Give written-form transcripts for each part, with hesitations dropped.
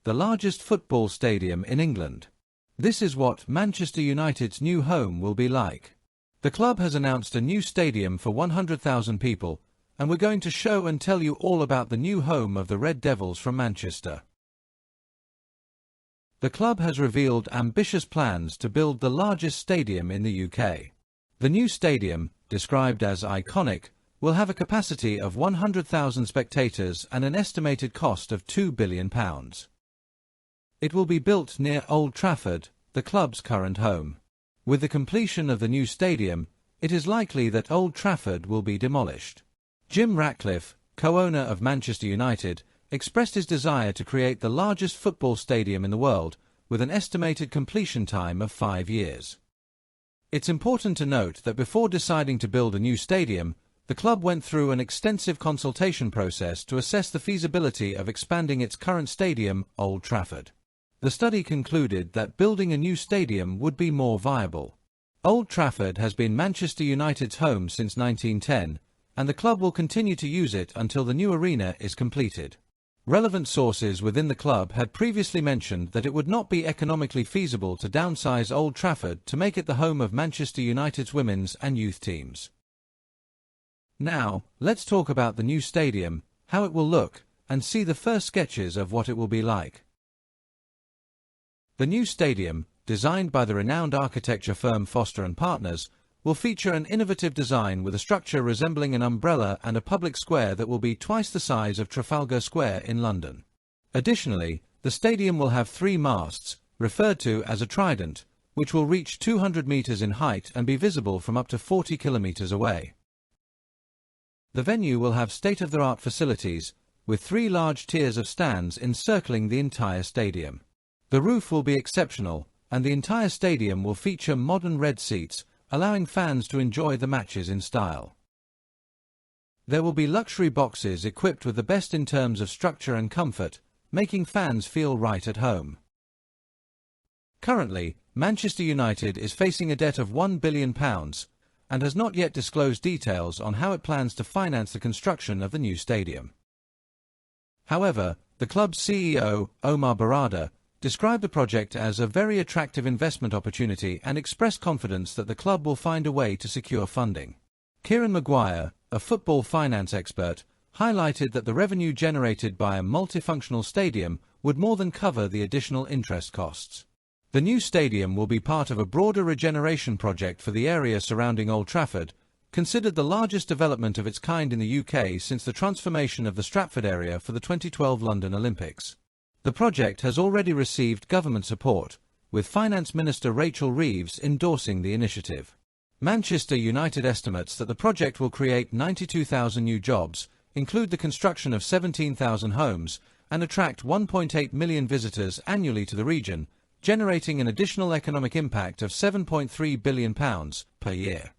the largest football stadium in England. This is what Manchester United's new home will be like. The club has announced a new stadium for 100,000 people, and we're going to show and tell you all about the new home of the Red Devils from Manchester. The club has revealed ambitious plans to build the largest stadium in the UK. The new stadium, described as iconic, will have a capacity of 100,000 spectators and an estimated cost of £2 billion. It will be built near Old Trafford, the club's current home. With the completion of the new stadium, it is likely that Old Trafford will be demolished. Jim Ratcliffe, co-owner of Manchester United, expressed his desire to create the largest football stadium in the world, with an estimated completion time of 5 years. It's important to note that before deciding to build a new stadium, the club went through an extensive consultation process to assess the feasibility of expanding its current stadium, Old Trafford. The study concluded that building a new stadium would be more viable. Old Trafford has been Manchester United's home since 1910, and the club will continue to use it until the new arena is completed. Relevant sources within the club had previously mentioned that it would not be economically feasible to downsize Old Trafford to make it the home of Manchester United's women's and youth teams. Now, let's talk about the new stadium, how it will look, and see the first sketches of what it will be like. The new stadium, designed by the renowned architecture firm Foster & Partners, will feature an innovative design with a structure resembling an umbrella and a public square that will be twice the size of Trafalgar Square in London. Additionally, the stadium will have 3 masts, referred to as a trident, which will reach 200 meters in height and be visible from up to 40 kilometers away. The venue will have state-of-the-art facilities, with 3 large tiers of stands encircling the entire stadium. The roof will be exceptional, and the entire stadium will feature modern red seats, allowing fans to enjoy the matches in style. There will be luxury boxes equipped with the best in terms of structure and comfort, making fans feel right at home. Currently, Manchester United is facing a debt of £1 billion and has not yet disclosed details on how it plans to finance the construction of the new stadium. However, the club's CEO, Omar Barada, described the project as a very attractive investment opportunity and expressed confidence that the club will find a way to secure funding. Kieran Maguire, a football finance expert, highlighted that the revenue generated by a multifunctional stadium would more than cover the additional interest costs. The new stadium will be part of a broader regeneration project for the area surrounding Old Trafford, considered the largest development of its kind in the UK since the transformation of the Stratford area for the 2012 London Olympics. The project has already received government support, with Finance Minister Rachel Reeves endorsing the initiative. Manchester United estimates that the project will create 92,000 new jobs, include the construction of 17,000 homes, and attract 1.8 million visitors annually to the region, generating an additional economic impact of £7.3 billion per year.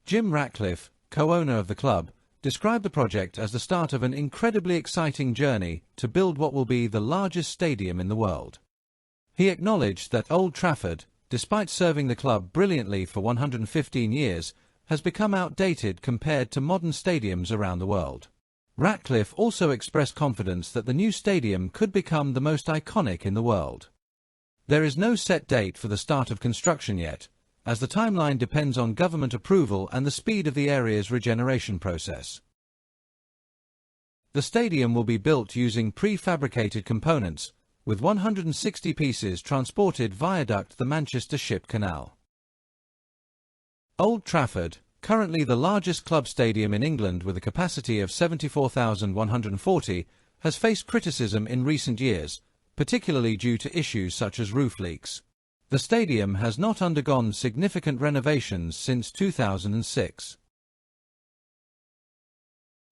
Jim Ratcliffe, co-owner of the club, described the project as the start of an incredibly exciting journey to build what will be the largest stadium in the world. He acknowledged that Old Trafford, despite serving the club brilliantly for 115 years, has become outdated compared to modern stadiums around the world. Ratcliffe also expressed confidence that the new stadium could become the most iconic in the world. There is no set date for the start of construction yet, as the timeline depends on government approval and the speed of the area's regeneration process. The stadium will be built using prefabricated components, with 160 pieces transported via the Manchester Ship Canal. Old Trafford, currently the largest club stadium in England with a capacity of 74,140, has faced criticism in recent years, particularly due to issues such as roof leaks. The stadium has not undergone significant renovations since 2006.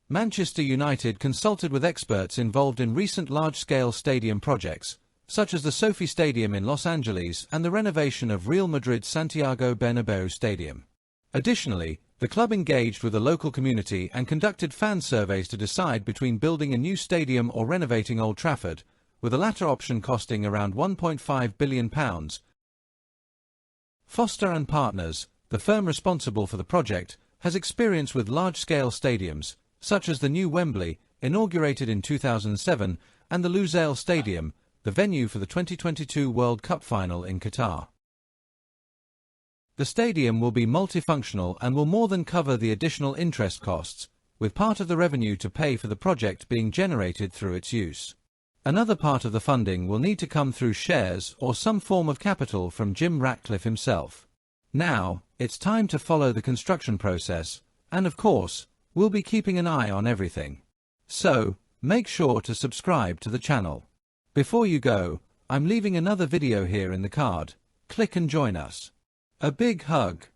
Manchester United consulted with experts involved in recent large-scale stadium projects, such as the Sophie Stadium in Los Angeles and the renovation of Real Madrid's Santiago Bernabeu Stadium. Additionally, the club engaged with the local community and conducted fan surveys to decide between building a new stadium or renovating Old Trafford, with the latter option costing around £1.5 billion. Foster & Partners, the firm responsible for the project, has experience with large-scale stadiums, such as the new Wembley, inaugurated in 2007, and the Lusail Stadium, the venue for the 2022 World Cup final in Qatar. The stadium will be multifunctional and will more than cover the additional interest costs, with part of the revenue to pay for the project being generated through its use. Another part of the funding will need to come through shares or some form of capital from Jim Ratcliffe himself. Now, it's time to follow the construction process, and of course, we'll be keeping an eye on everything. So, make sure to subscribe to the channel. Before you go, I'm leaving another video here in the card. Click and join us. A big hug.